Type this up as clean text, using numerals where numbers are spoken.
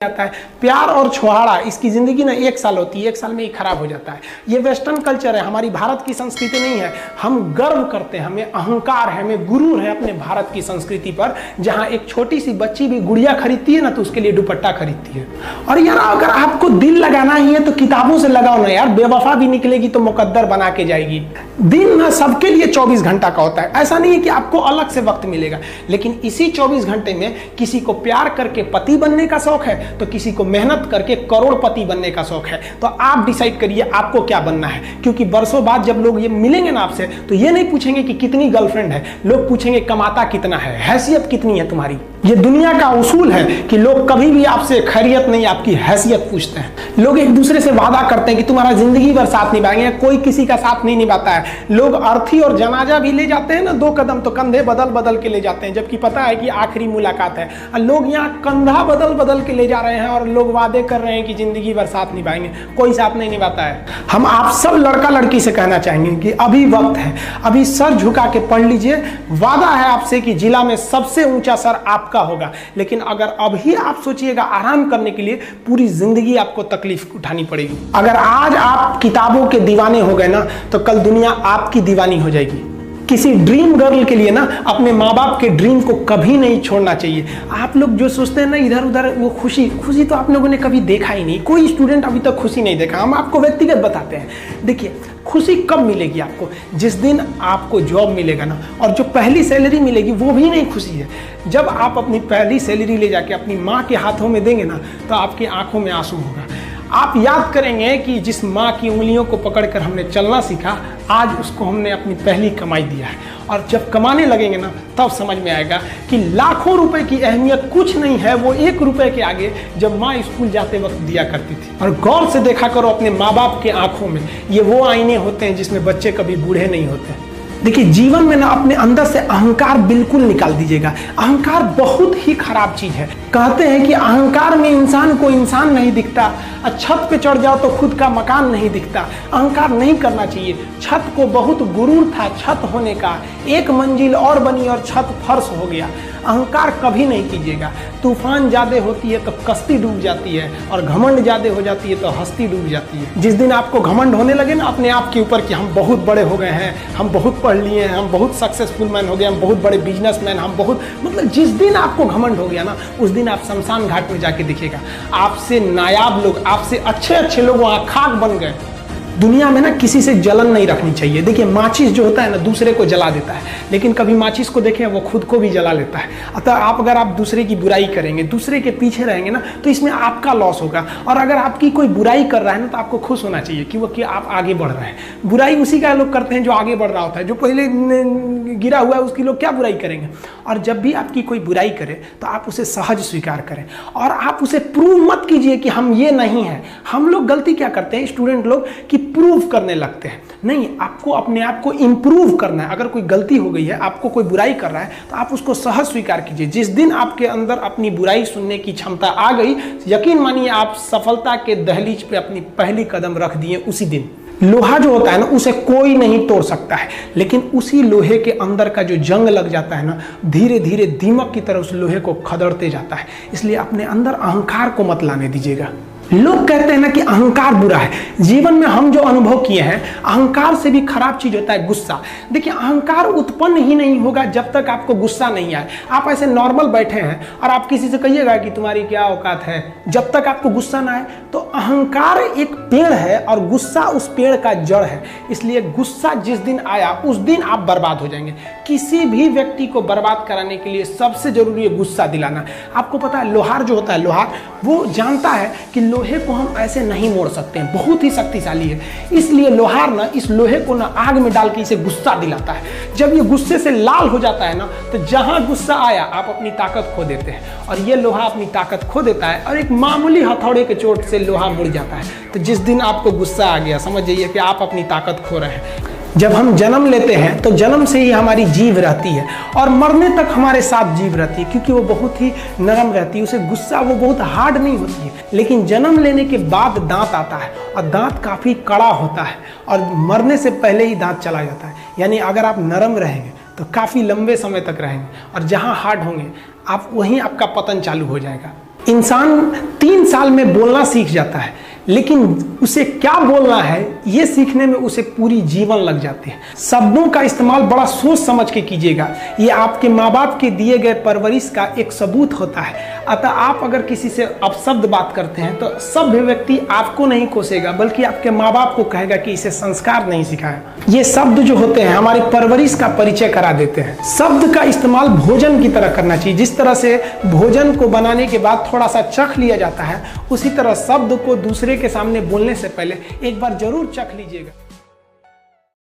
आता है। प्यार और छुहाड़ा, इसकी जिंदगी ना 1 साल होती है, 1 साल में ही खराब हो जाता है। ये वेस्टर्न कल्चर है, हमारी भारत की संस्कृति नहीं है। हम गर्व करते हैं, हमें अहंकार है, हमें गुरूर है अपने भारत की संस्कृति पर। जहां एक छोटी सी बच्ची भी गुड़िया खरीदती है ना तो उसके लिए दुपट्टा खरीदती है। और यार अगर आपको दिल लगाना ही है तो किताबों से लगाओ ना यार, बेवफा भी निकलेगी तो मुकद्दर बना के जाएगी। दिन ना सबके लिए 24 घंटा का होता है, ऐसा नहीं है कि आपको अलग से वक्त मिलेगा, लेकिन इसी 24 घंटे में किसी को प्यार करके पति बनने का शौक है तो किसी को मेहनत करके करोड़पति बनने का शौक है। तो आप डिसाइड करिए आपको क्या बनना है, क्योंकि बरसों बाद जब लोग ये मिलेंगे ना आपसे तो ये नहीं पूछेंगे कि कितनी गर्लफ्रेंड है, लोग पूछेंगे कमाता कितना है, हैसियत कितनी है तुम्हारी। ये दुनिया का उसूल है कि लोग कभी भी आपसे खैरियत नहीं आपकी हैसियत पूछते हैं। लोग एक दूसरे से वादा करते हैं कि तुम्हारा जिंदगी भर साथ निभाएंगे, कोई किसी का साथ नहीं निभाता है। लोग अर्थी और जनाजा भी ले जाते हैं ना 2 कदम तो कंधे बदल बदल के ले जाते हैं, जबकि पता है कि आखिरी मुलाकात है। और लोग यहाँ कंधा बदल बदल के ले जा रहे हैं और लोग वादे कर रहे हैं कि जिंदगी भर साथ निभाएंगे, कोई साथ नहीं निभाता है। हम आप सब लड़का लड़की से कहना चाहेंगे कि अभी वक्त है, अभी सर झुका के पढ़ लीजिए। वादा है आपसे कि जिला में सबसे ऊंचा सर आपका होगा, लेकिन अगर अभी आप सोचिएगा आराम करने के लिए, पूरी जिंदगी आपको तकलीफ उठानी पड़ेगी। अगर आज आप किताबों के दीवाने हो गए ना तो कल दुनिया आपकी दीवानी हो जाएगी। किसी ड्रीम गर्ल के लिए ना अपने माँ बाप के ड्रीम को कभी नहीं छोड़ना चाहिए। आप लोग जो सोचते हैं ना इधर उधर, वो खुशी तो आप लोगों ने कभी देखा ही नहीं। कोई स्टूडेंट अभी तक खुशी नहीं देखा। हम आपको व्यक्तिगत बताते हैं। देखिए खुशी कब मिलेगी आपको, जिस दिन आपको जॉब मिलेगा ना, और जो पहली सैलरी मिलेगी वो भी नहीं खुशी है। जब आप अपनी पहली सैलरी ले जाके अपनी माँ के हाथों में देंगे ना तो आपकी आंखों में आंसू होगा। आप याद करेंगे कि जिस माँ की उंगलियों को पकड़कर हमने चलना सीखा, आज उसको हमने अपनी पहली कमाई दिया है। और जब कमाने लगेंगे ना तब समझ में आएगा कि लाखों रुपए की अहमियत कुछ नहीं है, वो 1 रुपए के आगे जब माँ स्कूल जाते वक्त दिया करती थी। और गौर से देखा करो अपने माँ बाप के आंखों में, ये वो आईने होते हैं जिसमें बच्चे कभी बूढ़े नहीं होते। देखिए जीवन में ना अपने अंदर से अहंकार बिल्कुल निकाल दीजिएगा। अहंकार बहुत ही खराब चीज है। कहते हैं कि अहंकार में इंसान को इंसान नहीं दिखता, छत पे चढ़ जाओ तो खुद का मकान नहीं दिखता। अहंकार नहीं करना चाहिए। छत को बहुत गुरूर था छत होने का, 1 मंजिल और बनी और छत फर्श हो गया। अहंकार कभी नहीं कीजिएगा। तूफान ज्यादा होती है तो कश्ती डूब जाती है, और घमंड ज्यादा हो जाती है तो हस्ती डूब जाती है। जिस दिन आपको घमंड होने लगे ना अपने आप के ऊपर कि हम बहुत बड़े हो गए हैं, हम बहुत पढ़ लिए हैं, हम बहुत सक्सेसफुल मैन हो गए, हम बहुत बड़े बिजनेसमैन, हम बहुत, मतलब जिस दिन आपको घमंड हो गया ना उस दिन आप शमशान घाट में जाके दिखेगा आपसे नायाब लोग, आपसे अच्छे अच्छे लोग वहाँ खाक बन गए। दुनिया में ना किसी से जलन नहीं रखनी चाहिए। देखिए माचिस जो होता है ना दूसरे को जला देता है, लेकिन कभी माचिस को देखें वो खुद को भी जला लेता है। अतः अगर आप दूसरे की बुराई करेंगे, दूसरे के पीछे रहेंगे ना तो इसमें आपका लॉस होगा। और अगर आपकी कोई बुराई कर रहा है ना तो आपको खुश होना चाहिए कि वो कि आप आगे बढ़ रहे हैं। बुराई उसी का लोग करते हैं जो आगे बढ़ रहा होता है, जो पहले गिरा हुआ है उसकी लोग क्या बुराई करेंगे। और जब भी आपकी कोई बुराई करे तो आप उसे सहज स्वीकार करें, और आप उसे प्रूव मत कीजिए कि हम ये नहीं हैं। हम लोग गलती क्या करते हैं स्टूडेंट लोग कि प्रूव करने लगते हैं। नहीं, आपको अपने आप को इंप्रूव करना है। अगर कोई गलती हो गई है, आपको कोई बुराई कर रहा है तो आप उसको सहज स्वीकार कीजिए। जिस दिन आपके अंदर अपनी बुराई सुनने की क्षमता आ गई, यकीन मानिए आप सफलता के दहलीज पे अपनी पहली कदम रख दिए उसी दिन। लोहा जो होता है ना उसे कोई नहीं तोड़ सकता है, लेकिन उसी लोहे के अंदर का जो जंग लग जाता है ना, धीरे धीरे दीमक की तरह उस लोहे को खदड़ते जाता है। इसलिए अपने अंदर अहंकार को मत लाने दीजिएगा। लोग कहते हैं ना कि अहंकार बुरा है। जीवन में हम जो अनुभव किए हैं, अहंकार से भी खराब चीज होता है गुस्सा। देखिए अहंकार उत्पन्न ही नहीं होगा जब तक आपको गुस्सा नहीं आए। आप ऐसे नॉर्मल बैठे हैं और आप किसी से कहिएगा कि तुम्हारी क्या औकात है, जब तक आपको गुस्सा ना आए। तो अहंकार एक पेड़ है और गुस्सा उस पेड़ का जड़ है। इसलिए गुस्सा जिस दिन आया उस दिन आप बर्बाद हो जाएंगे। किसी भी व्यक्ति को बर्बाद कराने के लिए सबसे जरूरी है गुस्सा दिलाना। आपको पता है लोहार जो होता है, लोहार वो जानता है कि लोहे को हम ऐसे नहीं मोड़ सकते हैं, बहुत ही शक्तिशाली है। इसलिए लोहार ना इस लोहे को ना आग में डाल के इसे गुस्सा दिलाता है। जब ये गुस्से से लाल हो जाता है ना तो जहां गुस्सा आया आप अपनी ताकत खो देते हैं, और ये लोहा अपनी ताकत खो देता है और एक मामूली हथौड़े के चोट से लोहा मुड़ जाता है। तो जिस दिन आपको गुस्सा आ गया समझ जाइए कि आप अपनी ताकत खो रहे हैं। जब हम जन्म लेते हैं तो जन्म से ही हमारी जीभ रहती है और मरने तक हमारे साथ जीभ रहती है, क्योंकि वो बहुत ही नरम रहती है। उसे गुस्सा वो बहुत हार्ड नहीं होती है। लेकिन जन्म लेने के बाद दांत आता है और दांत काफ़ी कड़ा होता है, और मरने से पहले ही दांत चला जाता है। यानी अगर आप नरम रहेंगे तो काफ़ी लंबे समय तक रहेंगे, और जहाँ हार्ड होंगे आप वहीं आपका पतन चालू हो जाएगा। इंसान 3 साल में बोलना सीख जाता है, लेकिन उसे क्या बोलना है ये सीखने में उसे पूरी जीवन लग जाते हैं। शब्दों का इस्तेमाल बड़ा सोच समझ के कीजिएगा, ये आपके माँ बाप के दिए गए परवरिश का एक सबूत होता है। अतः आप अगर किसी से अपशब्द बात करते हैं तो सभ्य व्यक्ति आपको नहीं कोसेगा, बल्कि आपके माँ बाप को कहेगा कि इसे संस्कार नहीं सिखाया। ये शब्द जो होते हैं हमारी परवरिश का परिचय करा देते हैं। शब्द का इस्तेमाल भोजन की तरह करना चाहिए। जिस तरह से भोजन को बनाने के बाद थोड़ा सा चख लिया जाता है, उसी तरह शब्द को दूसरे के सामने बोलने से पहले एक बार जरूर चख लीजिएगा।